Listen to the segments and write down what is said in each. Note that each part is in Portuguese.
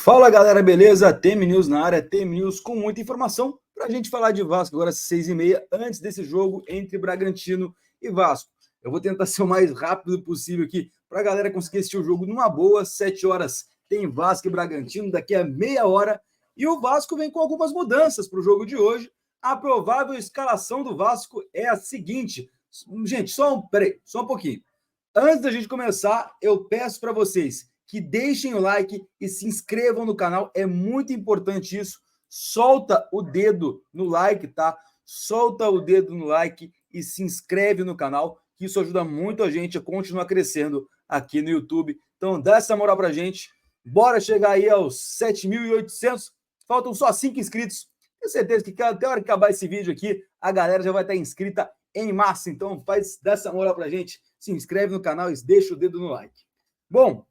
Fala galera, beleza? TM News na área, TM News com muita informação para a gente falar de Vasco agora às 6h30, antes desse jogo entre Bragantino e Vasco. Eu vou tentar ser o mais rápido possível aqui para a galera conseguir assistir o jogo numa boa. 7 horas tem Vasco e Bragantino, daqui a meia hora. E o Vasco vem com algumas mudanças para o jogo de hoje. A provável escalação do Vasco é a seguinte. Gente, só um pouquinho. Antes da gente começar, eu peço para vocês que deixem o like e se inscrevam no canal. É muito importante isso. Solta o dedo no like, tá? Solta o dedo no like e se inscreve no canal, que isso ajuda muito a gente a continuar crescendo aqui no YouTube. Então, dá essa moral pra gente. Bora chegar aí aos 7.800. Faltam só 5 inscritos. Tenho certeza que até a hora que acabar esse vídeo aqui, a galera já vai estar inscrita em massa. Então, dá essa moral pra gente. Se inscreve no canal e deixa o dedo no like. Bom,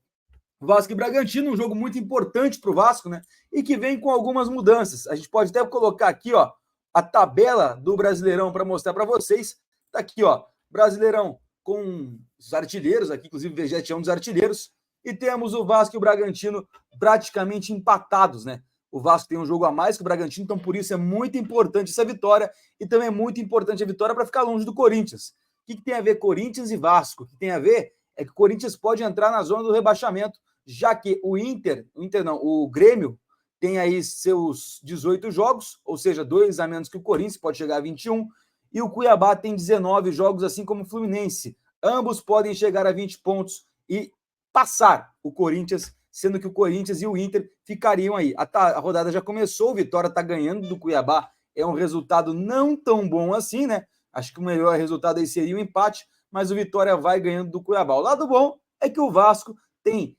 Vasco e Bragantino, um jogo muito importante para o Vasco, né? E que vem com algumas mudanças. A gente pode até colocar aqui, ó, a tabela do Brasileirão para mostrar para vocês. Tá aqui, ó, Brasileirão com os artilheiros, aqui inclusive o Vegetti é um dos artilheiros, e temos o Vasco e o Bragantino praticamente empatados, né? O Vasco tem um jogo a mais que o Bragantino, então por isso é muito importante essa vitória, e também é muito importante a vitória para ficar longe do Corinthians. O que tem a ver Corinthians e Vasco? O que tem a ver é que o Corinthians pode entrar na zona do rebaixamento, já que o Grêmio tem aí seus 18 jogos, ou seja, 2 a menos que o Corinthians, pode chegar a 21, e o Cuiabá tem 19 jogos, assim como o Fluminense. Ambos podem chegar a 20 pontos e passar o Corinthians, sendo que o Corinthians e o Inter ficariam aí. A rodada já começou, o Vitória está ganhando do Cuiabá, é um resultado não tão bom assim, né? Acho que o melhor resultado aí seria o empate, mas o Vitória vai ganhando do Cuiabá. O lado bom é que o Vasco tem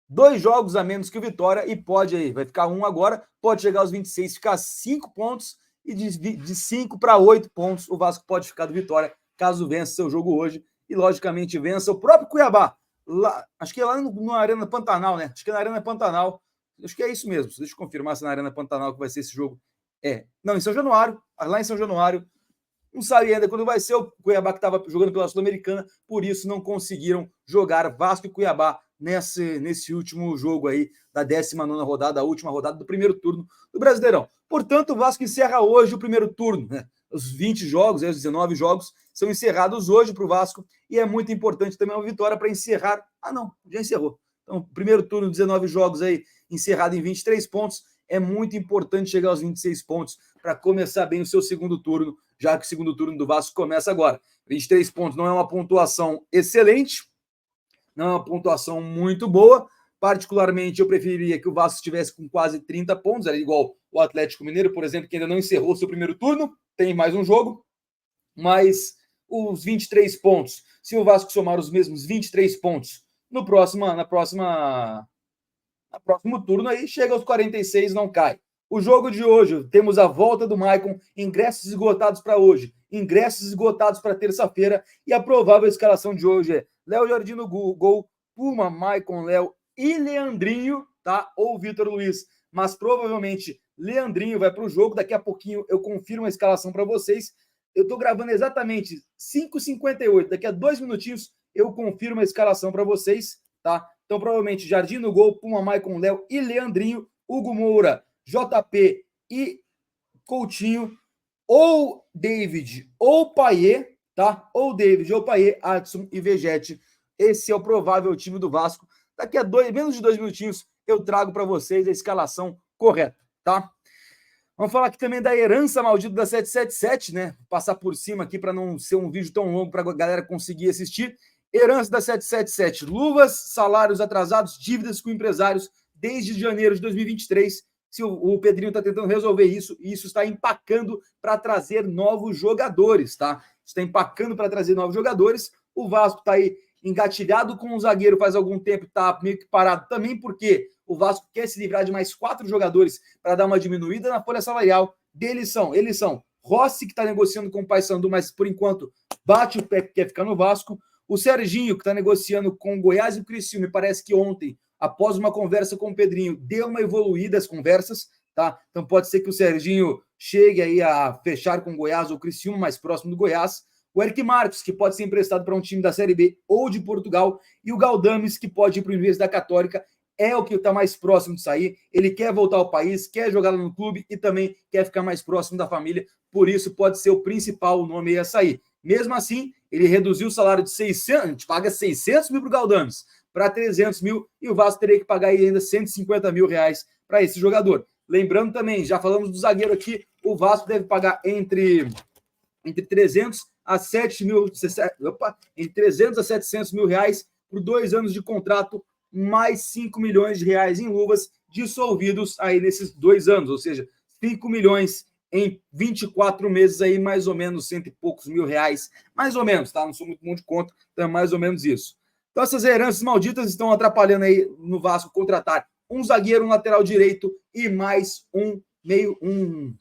2 jogos a menos que o Vitória e pode aí, vai ficar 1 agora, pode chegar aos 26, ficar 5 pontos e de 5 para 8 pontos o Vasco pode ficar do Vitória, caso vença seu jogo hoje e, logicamente, vença o próprio Cuiabá. Lá, acho que é lá na Arena Pantanal, né? Acho que é na Arena Pantanal. Acho que é isso mesmo. Deixa eu confirmar se é na Arena Pantanal que vai ser esse jogo. Não, em São Januário. Lá em São Januário. Não sabe ainda quando vai ser. O Cuiabá que estava jogando pela Sul-Americana, por isso não conseguiram jogar Vasco e Cuiabá nesse último jogo aí da 19ª rodada, a última rodada do primeiro turno do Brasileirão. Portanto, o Vasco encerra hoje o primeiro turno, né? Os 20 jogos, os 19 jogos são encerrados hoje para o Vasco e é muito importante também uma vitória para encerrar. Não, já encerrou. Então, primeiro turno, 19 jogos aí, encerrado em 23 pontos. É muito importante chegar aos 26 pontos para começar bem o seu segundo turno, já que o segundo turno do Vasco começa agora. 23 pontos não é uma pontuação excelente, não é uma pontuação muito boa. Particularmente, eu preferiria que o Vasco estivesse com quase 30 pontos, era igual o Atlético Mineiro, por exemplo, que ainda não encerrou seu primeiro turno, tem mais um jogo, mas os 23 pontos, se o Vasco somar os mesmos 23 pontos no próximo turno, aí chega aos 46, não cai. O jogo de hoje, temos a volta do Maicon, ingressos esgotados para hoje, ingressos esgotados para terça-feira, e a provável escalação de hoje é Léo Jardim no gol, Puma, Maicon, Léo e Leandrinho, tá? Ou Vitor Luiz, mas provavelmente Leandrinho vai para o jogo. Daqui a pouquinho eu confirmo a escalação para vocês. Eu estou gravando exatamente 5h58, daqui a 2 minutinhos eu confirmo a escalação para vocês, tá? Então provavelmente Jardim no gol, Puma, Maicon, Léo e Leandrinho, Hugo Moura, JP e Coutinho, ou David ou Payet, tá? Ou David ou Payet, Adson e Vegetti. Esse é o provável time do Vasco. Daqui a menos de 2 minutinhos eu trago para vocês a escalação correta, tá? Vamos falar aqui também da herança maldita da 777, né? Vou passar por cima aqui para não ser um vídeo tão longo para a galera conseguir assistir. Herança da 777, luvas, salários atrasados, dívidas com empresários desde janeiro de 2023. Se o Pedrinho está tentando resolver isso, e isso está empacando para trazer novos jogadores, tá? Está empacando para trazer novos jogadores. O Vasco está aí engatilhado com o zagueiro faz algum tempo, está meio que parado também, porque o Vasco quer se livrar de mais 4 jogadores para dar uma diminuída na folha salarial. Eles são Rossi, que está negociando com o Paysandu, mas por enquanto bate o pé que quer ficar no Vasco. O Serginho, que está negociando com o Goiás e o Criciúma, me parece que ontem, após uma conversa com o Pedrinho, deu uma evoluída as conversas, tá? Então pode ser que o Serginho chegue aí a fechar com o Goiás ou o Criciúma, mais próximo do Goiás. O Eric Marcos, que pode ser emprestado para um time da Série B ou de Portugal, e o Galdames, que pode ir para o Universidade Católica, é o que está mais próximo de sair. Ele quer voltar ao país, quer jogar no clube e também quer ficar mais próximo da família, por isso pode ser o principal nome a sair. Mesmo assim, ele reduziu o salário de 600, a gente paga 600 mil para o Galdames, para 300 mil, e o Vasco teria que pagar ainda 150 mil reais para esse jogador. Lembrando também, já falamos do zagueiro aqui, o Vasco deve pagar entre 300 a 7 mil, entre 300 a 700 mil reais por 2 anos de contrato, mais 5 milhões de reais em luvas dissolvidos aí nesses 2 anos, ou seja, 5 milhões em 24 meses aí, mais ou menos cento e poucos mil reais, mais ou menos, tá? Não sou muito bom de conta, então é mais ou menos isso. Então essas heranças malditas estão atrapalhando aí no Vasco contratar um zagueiro, um lateral direito e mais um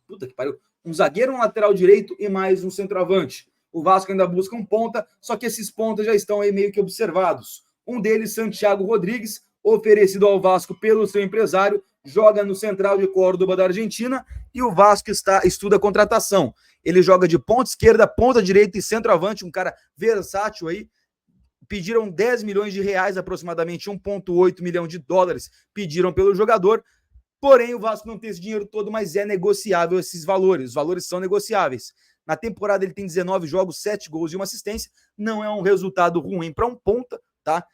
puta que pariu, um zagueiro, um lateral direito e mais um centroavante. O Vasco ainda busca um ponta, só que esses pontas já estão aí meio que observados. Um deles, Santiago Rodrigues, oferecido ao Vasco pelo seu empresário, joga no Central de Córdoba da Argentina e o Vasco estuda a contratação. Ele joga de ponta esquerda, ponta direita e centroavante, um cara versátil aí. Pediram 10 milhões de reais, aproximadamente 1,8 milhão de dólares, pediram pelo jogador. Porém, o Vasco não tem esse dinheiro todo, mas é negociável esses valores. Os valores são negociáveis. Na temporada ele tem 19 jogos, 7 gols e uma assistência. Não é um resultado ruim para um ponta, tá?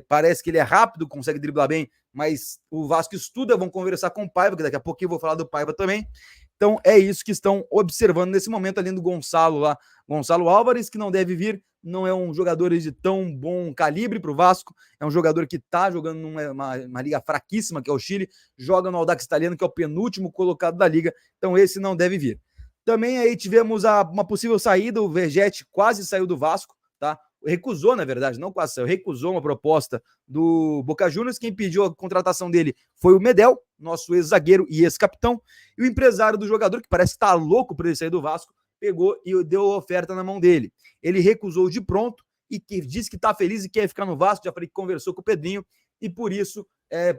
Parece que ele é rápido, consegue driblar bem, mas o Vasco estuda, vão conversar com o Paiva, que daqui a pouquinho eu vou falar do Paiva também. Então é isso que estão observando nesse momento, além do Gonçalo lá. Gonçalo Álvares, que não deve vir, não é um jogador de tão bom calibre para o Vasco, é um jogador que está jogando numa liga fraquíssima, que é o Chile, joga no Audax Italiano, que é o penúltimo colocado da liga, então esse não deve vir. Também aí tivemos uma possível saída, o Vegetti quase saiu do Vasco, tá? Recusou, na verdade, não quase saiu, recusou uma proposta do Boca Juniors. Quem pediu a contratação dele foi o Medel, nosso ex-zagueiro e ex-capitão, e o empresário do jogador, que parece estar louco por ele sair do Vasco, pegou e deu a oferta na mão dele. Ele recusou de pronto e disse que está feliz e quer ficar no Vasco. Já falei que conversou com o Pedrinho e por isso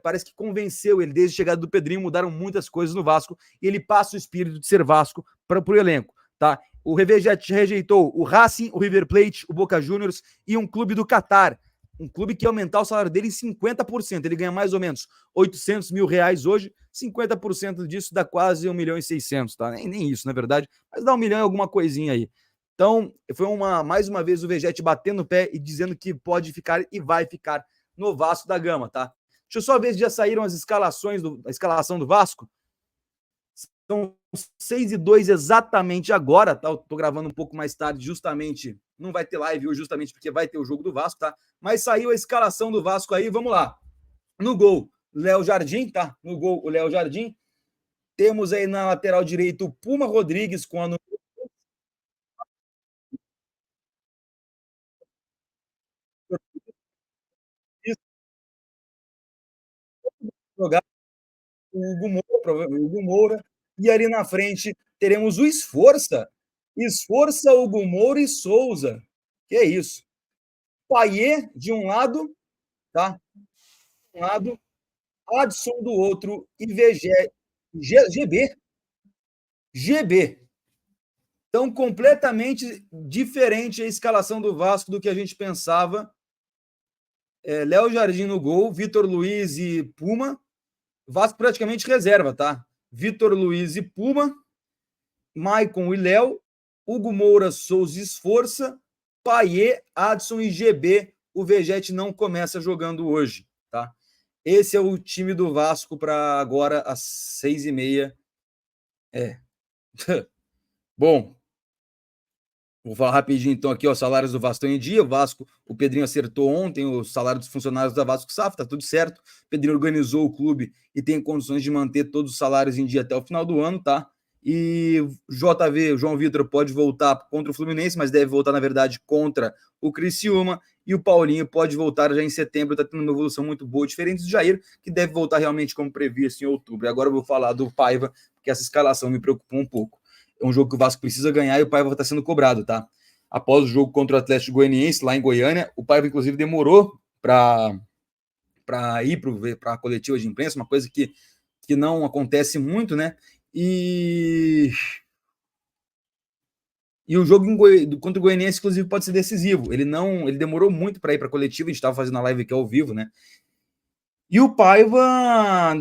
parece que convenceu ele. Desde a chegada do Pedrinho mudaram muitas coisas no Vasco e ele passa o espírito de ser Vasco para o elenco, tá? O Revegete rejeitou o Racing, o River Plate, o Boca Juniors e um clube do Catar. Um clube que ia aumentar o salário dele em 50%. Ele ganha mais ou menos 800 mil reais hoje. 50% disso dá quase 1 milhão e 600, tá? Nem isso, na verdade. Mas dá 1 milhão e alguma coisinha aí. Então, foi mais uma vez o Vegete batendo o pé e dizendo que pode ficar e vai ficar no Vasco da Gama, tá? Deixa eu só ver se já saíram as escalações, a escalação do Vasco. São 6:02 exatamente agora, tá? Eu tô gravando um pouco mais tarde, justamente, não vai ter live hoje, justamente porque vai ter o jogo do Vasco, tá? Mas saiu a escalação do Vasco aí, vamos lá. No gol, Léo Jardim, tá? No gol, o Léo Jardim. Temos aí na lateral direita o Puma Rodrigues com a jogar o Hugo Moura, e ali na frente teremos o Esforça, Hugo Moura e Souza. Que é isso? Payet de um lado, tá? De um lado, Adson do outro e GB. Então, completamente diferente a escalação do Vasco do que a gente pensava. Léo Jardim no gol, Vitor Luiz e Puma. Vasco praticamente reserva, tá? Vitor Luiz e Puma, Maicon e Léo, Hugo Moura, Souza e Esforça, Payet, Adson e GB. O Vegete não começa jogando hoje, tá? Esse é o time do Vasco para agora às 6:30. Bom, vou falar rapidinho então aqui, os salários do Vasco estão em dia. O Vasco, o Pedrinho acertou ontem o salário dos funcionários da Vasco SAF, tá tudo certo. O Pedrinho organizou o clube e tem condições de manter todos os salários em dia até o final do ano, tá? E JV, o João Vitor, pode voltar contra o Fluminense, mas deve voltar, na verdade, contra o Criciúma. E o Paulinho pode voltar já em setembro, tá tendo uma evolução muito boa, diferente do Jair, que deve voltar realmente como previsto em outubro. Agora eu vou falar do Paiva, porque essa escalação me preocupou um pouco. É um jogo que o Vasco precisa ganhar e o Paiva está sendo cobrado, tá? Após o jogo contra o Atlético Goianiense, lá em Goiânia, o Paiva, inclusive, demorou para ir para a coletiva de imprensa, uma coisa que não acontece muito, né? E E o jogo contra o Goianiense, inclusive, pode ser decisivo. Ele demorou muito para ir para a coletiva, a gente estava fazendo a live aqui ao vivo, né? E o Paiva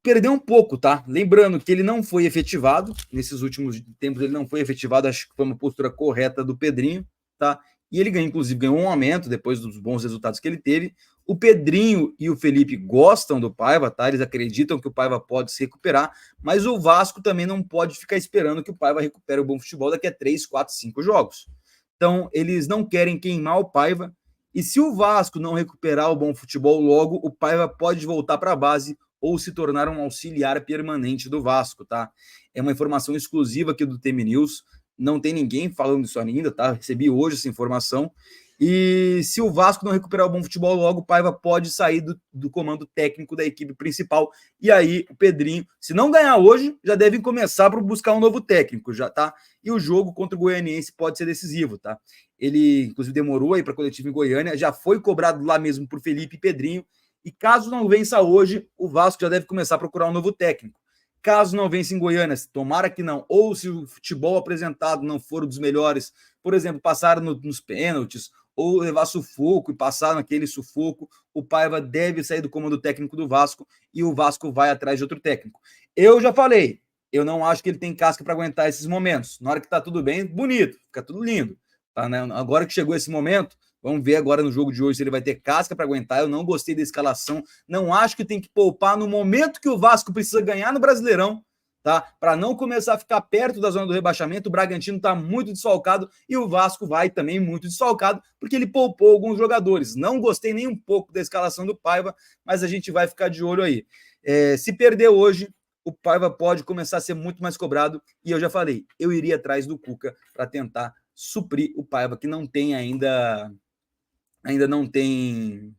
perdeu um pouco, tá? Lembrando que ele não foi efetivado, nesses últimos tempos ele não foi efetivado, acho que foi uma postura correta do Pedrinho, tá? E ele inclusive ganhou um aumento depois dos bons resultados que ele teve. O Pedrinho e o Felipe gostam do Paiva, tá? Eles acreditam que o Paiva pode se recuperar, mas o Vasco também não pode ficar esperando que o Paiva recupere o bom futebol daqui a 3, 4, 5 jogos. Então, eles não querem queimar o Paiva, e se o Vasco não recuperar o bom futebol logo, o Paiva pode voltar para a base ou se tornar um auxiliar permanente do Vasco, tá? É uma informação exclusiva aqui do TM News, não tem ninguém falando isso ainda, tá? Recebi hoje essa informação. E se o Vasco não recuperar o bom futebol logo, o Paiva pode sair do comando técnico da equipe principal. E aí, o Pedrinho, se não ganhar hoje, já devem começar para buscar um novo técnico, já tá? E o jogo contra o Goianiense pode ser decisivo, tá? Ele, inclusive, demorou aí para a coletiva em Goiânia, já foi cobrado lá mesmo por Felipe e Pedrinho. E caso não vença hoje, o Vasco já deve começar a procurar um novo técnico. Caso não vença em Goiânia, tomara que não, ou se o futebol apresentado não for um dos melhores, por exemplo, passar nos pênaltis, ou levar sufoco e passar naquele sufoco, o Paiva deve sair do comando técnico do Vasco e o Vasco vai atrás de outro técnico. Eu já falei, eu não acho que ele tem casca para aguentar esses momentos. Na hora que tá tudo bem, bonito, fica tudo lindo. Tá, né? Agora que chegou esse momento, vamos ver agora no jogo de hoje se ele vai ter casca para aguentar. Eu não gostei da escalação, não acho que tem que poupar no momento que o Vasco precisa ganhar no Brasileirão, tá? Para não começar a ficar perto da zona do rebaixamento. O Bragantino está muito desfalcado e o Vasco vai também muito desfalcado, porque ele poupou alguns jogadores. Não gostei nem um pouco da escalação do Paiva, mas a gente vai ficar de olho aí. Se perder hoje, o Paiva pode começar a ser muito mais cobrado, e eu já falei, eu iria atrás do Cuca para tentar suprir o Paiva, que não tem ainda não tem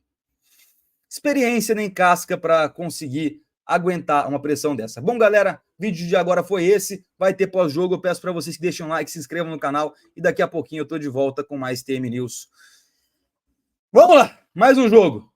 experiência nem casca para conseguir aguentar uma pressão dessa. Bom, galera, o vídeo de agora foi esse. Vai ter pós-jogo. Eu peço para vocês que deixem um like, se inscrevam no canal e daqui a pouquinho eu tô de volta com mais TM News. Vamos lá, mais um jogo.